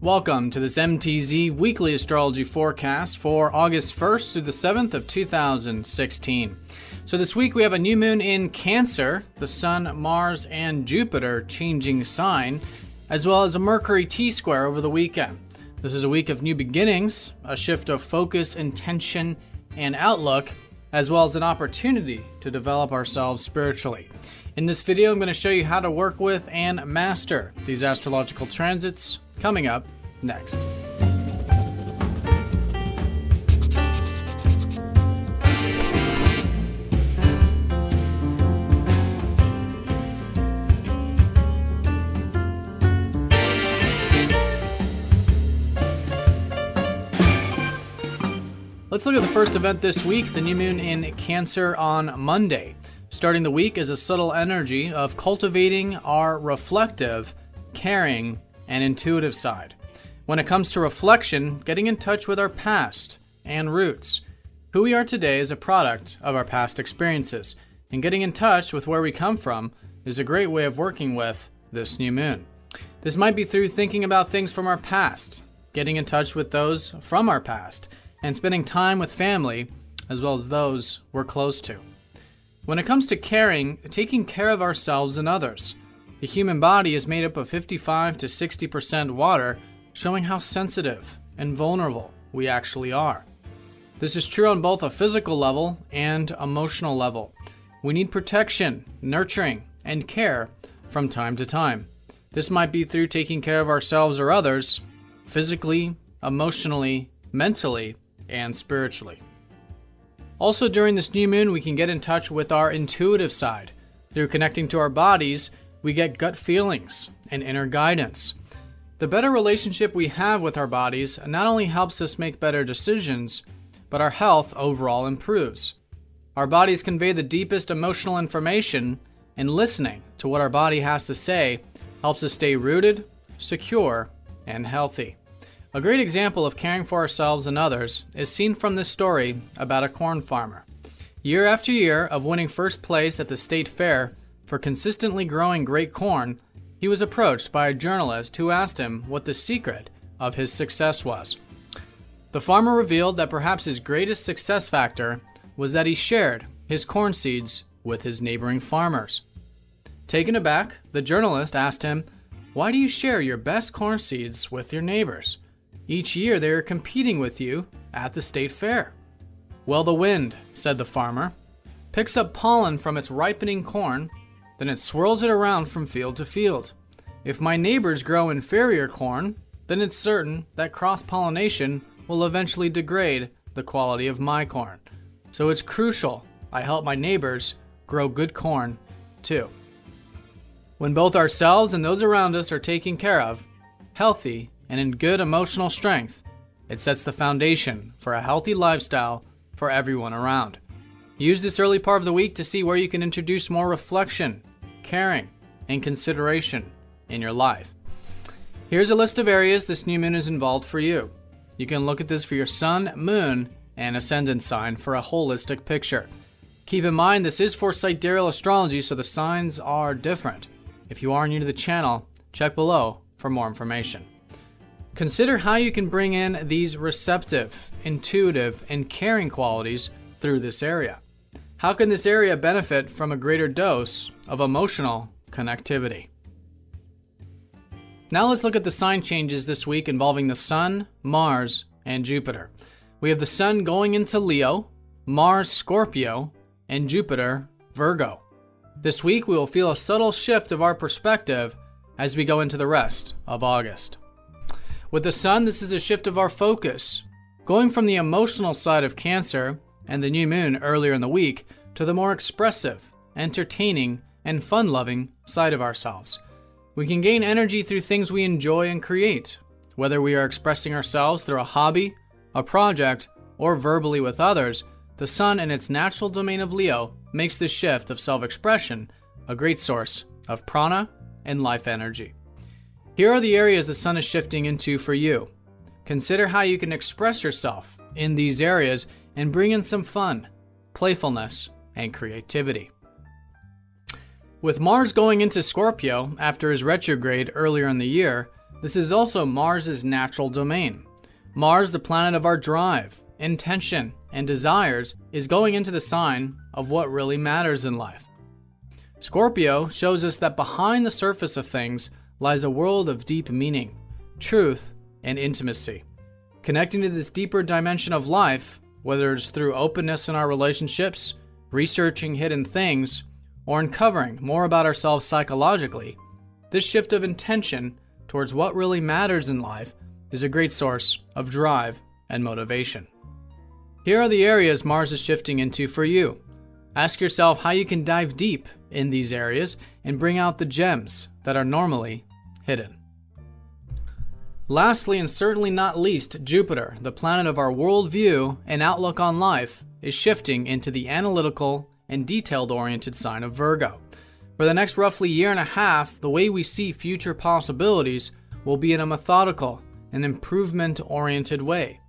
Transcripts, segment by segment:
Welcome to this MTZ weekly astrology forecast for August 1st through the 7th of 2016. So this week we have a new moon in Cancer, the Sun, Mars, and Jupiter changing sign, as well as a Mercury T-square over the weekend. This is a week of new beginnings, a shift of focus, intention, and outlook, as well as an opportunity to develop ourselves spiritually. In this video, I'm going to show you how to work with and master these astrological transits coming up next. Let's look at the first event this week, the new moon in Cancer on Monday. Starting the week is a subtle energy of cultivating our reflective, caring, and intuitive side. When it comes to reflection, getting in touch with our past and roots. Who we are today is a product of our past experiences, and getting in touch with where we come from is a great way of working with this new moon. This might be through thinking about things from our past, getting in touch with those from our past, and spending time with family as well as those we're close to. When it comes to caring, taking care of ourselves and others. The human body is made up of 55 to 60% water, showing how sensitive and vulnerable we actually are. This is true on both a physical level and emotional level. We need protection, nurturing, and care from time to time. This might be through taking care of ourselves or others, physically, emotionally, mentally, and spiritually. Also during this new moon, we can get in touch with our intuitive side. Through connecting to our bodies, we get gut feelings and inner guidance. The better relationship we have with our bodies not only helps us make better decisions, but our health overall improves. Our bodies convey the deepest emotional information, and listening to what our body has to say helps us stay rooted, secure, and healthy. A great example of caring for ourselves and others is seen from this story about a corn farmer. Year after year of winning first place at the state fair for consistently growing great corn, he was approached by a journalist who asked him what the secret of his success was. The farmer revealed that perhaps his greatest success factor was that he shared his corn seeds with his neighboring farmers. Taken aback, the journalist asked him, "Why do you share your best corn seeds with your neighbors? Each year they are competing with you at the state fair." "Well, the wind," said the farmer, "picks up pollen from its ripening corn, then it swirls it around from field to field. If my neighbors grow inferior corn, then it's certain that cross-pollination will eventually degrade the quality of my corn. So it's crucial I help my neighbors grow good corn too." When both ourselves and those around us are taken care of, healthy, and in good emotional strength, it sets the foundation for a healthy lifestyle for everyone around. Use this early part of the week to see where you can introduce more reflection, caring, and consideration in your life. Here's a list of areas this new moon is involved for you. You can look at this for your sun, moon, and ascendant sign for a holistic picture. Keep in mind this is for Sidereal Astrology, so the signs are different. If you are new to the channel, check below for more information. Consider how you can bring in these receptive, intuitive, and caring qualities through this area. How can this area benefit from a greater dose of emotional connectivity? Now let's look at the sign changes this week involving the Sun, Mars, and Jupiter. We have the Sun going into Leo, Mars Scorpio, and Jupiter Virgo. This week we will feel a subtle shift of our perspective as we go into the rest of August. With the Sun, this is a shift of our focus, going from the emotional side of Cancer and the new moon earlier in the week to the more expressive, entertaining, and fun-loving side of ourselves. We can gain energy through things we enjoy and create, whether we are expressing ourselves through a hobby, a project, or verbally with others. The Sun in its natural domain of Leo makes this shift of self-expression a great source of prana and life energy. Here are the areas the Sun is shifting into for you. Consider how you can express yourself in these areas and bring in some fun, playfulness, and creativity. With Mars going into Scorpio after his retrograde earlier in the year, This is also Mars's natural domain. Mars, the planet of our drive, intention, and desires, is going into the sign of what really matters in life. Scorpio shows us that behind the surface of things lies a world of deep meaning, truth, and intimacy. Connecting to this deeper dimension of life, whether it's through openness in our relationships, researching hidden things, or uncovering more about ourselves psychologically, this shift of intention towards what really matters in life is a great source of drive and motivation. Here are the areas Mars is shifting into for you. Ask yourself how you can dive deep in these areas and bring out the gems that are normally hidden. Lastly, and certainly not least, Jupiter, the planet of our worldview and outlook on life, is shifting into the analytical and detailed-oriented sign of Virgo. For the next roughly year and a half, the way we see future possibilities will be in a methodical and improvement-oriented way,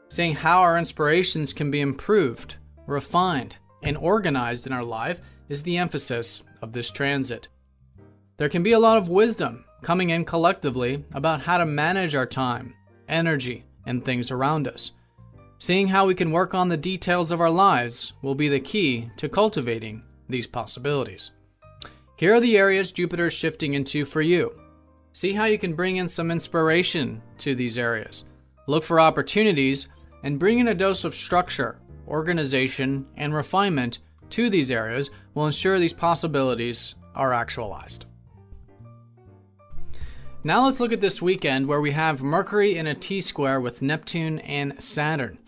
seeing how our inspirations can be improved, refined, and organized in our life is the emphasis of this transit. There can be a lot of wisdom coming in collectively about how to manage our time, energy, and things around us. Seeing how we can work on the details of our lives will be the key to cultivating these possibilities. Here are the areas Jupiter is shifting into for you. See how you can bring in some inspiration to these areas. Look for opportunities and bring in a dose of structure, organization, and refinement to these areas will ensure these possibilities are actualized. Now let's look at this weekend where we have Mercury in a T-square with Neptune and Saturn.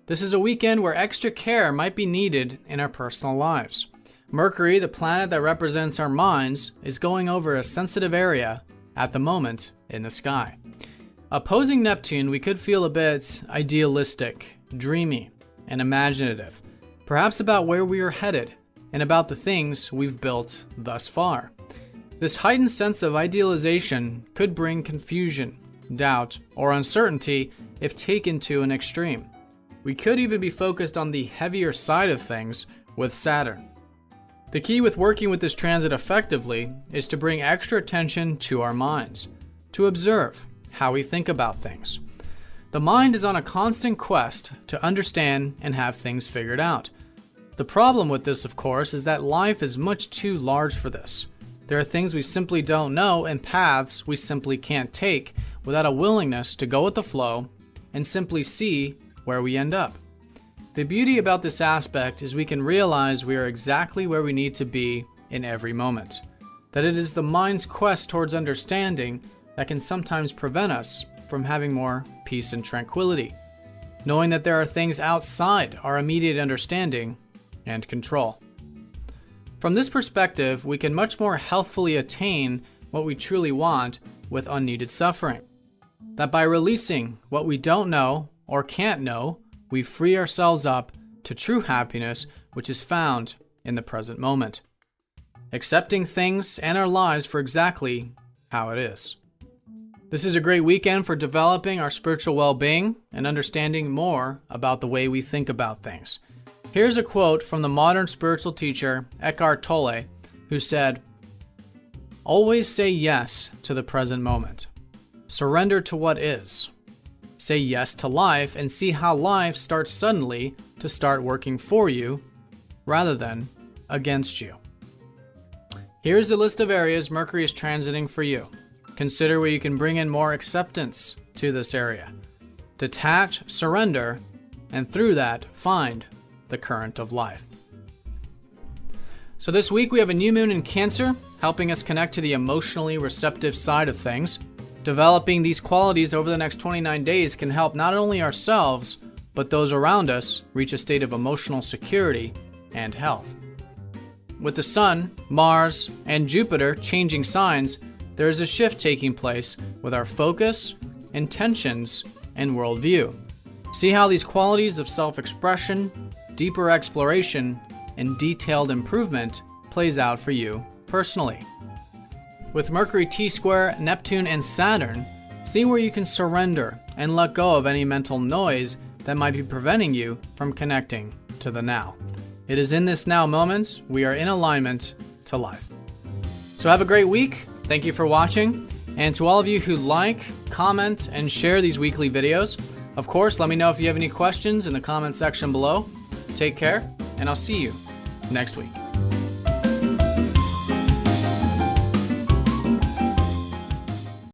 This is a weekend where extra care might be needed in our personal lives. Mercury, the planet that represents our minds, is going over a sensitive area at the moment in the sky. Opposing Neptune, we could feel a bit idealistic, dreamy, and imaginative, perhaps about where we are headed and about the things we've built thus far. This heightened sense of idealization could bring confusion, doubt, or uncertainty if taken to an extreme. We could even be focused on the heavier side of things with Saturn. The key with working with this transit effectively is to bring extra attention to our minds, to observe how we think about things. The mind is on a constant quest to understand and have things figured out. The problem with this, of course, is that life is much too large for this. There are things we simply don't know and paths we simply can't take without a willingness to go with the flow and simply see where we end up. The beauty about this aspect is we can realize we are exactly where we need to be in every moment. That it is the mind's quest towards understanding that can sometimes prevent us from having more peace and tranquility, knowing that there are things outside our immediate understanding and control. From this perspective, we can much more healthfully attain what we truly want with unneeded suffering. That by releasing what we don't know or can't know, we free ourselves up to true happiness, which is found in the present moment. Accepting things and our lives for exactly how it is. This is a great weekend for developing our spiritual well-being and understanding more about the way we think about things. Here's a quote from the modern spiritual teacher Eckhart Tolle, who said, "Always say yes to the present moment. Surrender to what is. Say yes to life and see how life starts suddenly to start working for you rather than against you." Here's a list of areas Mercury is transiting for you. Consider where you can bring in more acceptance to this area. Detach, surrender, and through that, find the current of life. So this week we have a new moon in Cancer, helping us connect to the emotionally receptive side of things. Developing these qualities over the next 29 days can help not only ourselves, but those around us reach a state of emotional security and health. With the Sun, Mars, and Jupiter changing signs, there is a shift taking place with our focus, intentions, and worldview. See how these qualities of self-expression, deeper exploration, and detailed improvement plays out for you personally. With Mercury T-square, Neptune, and Saturn, see where you can surrender and let go of any mental noise that might be preventing you from connecting to the now. It is in this now moment we are in alignment to life. So have a great week. Thank you for watching. And to all of you who like, comment, and share these weekly videos, of course, let me know if you have any questions in the comment section below. Take care, and I'll see you next week.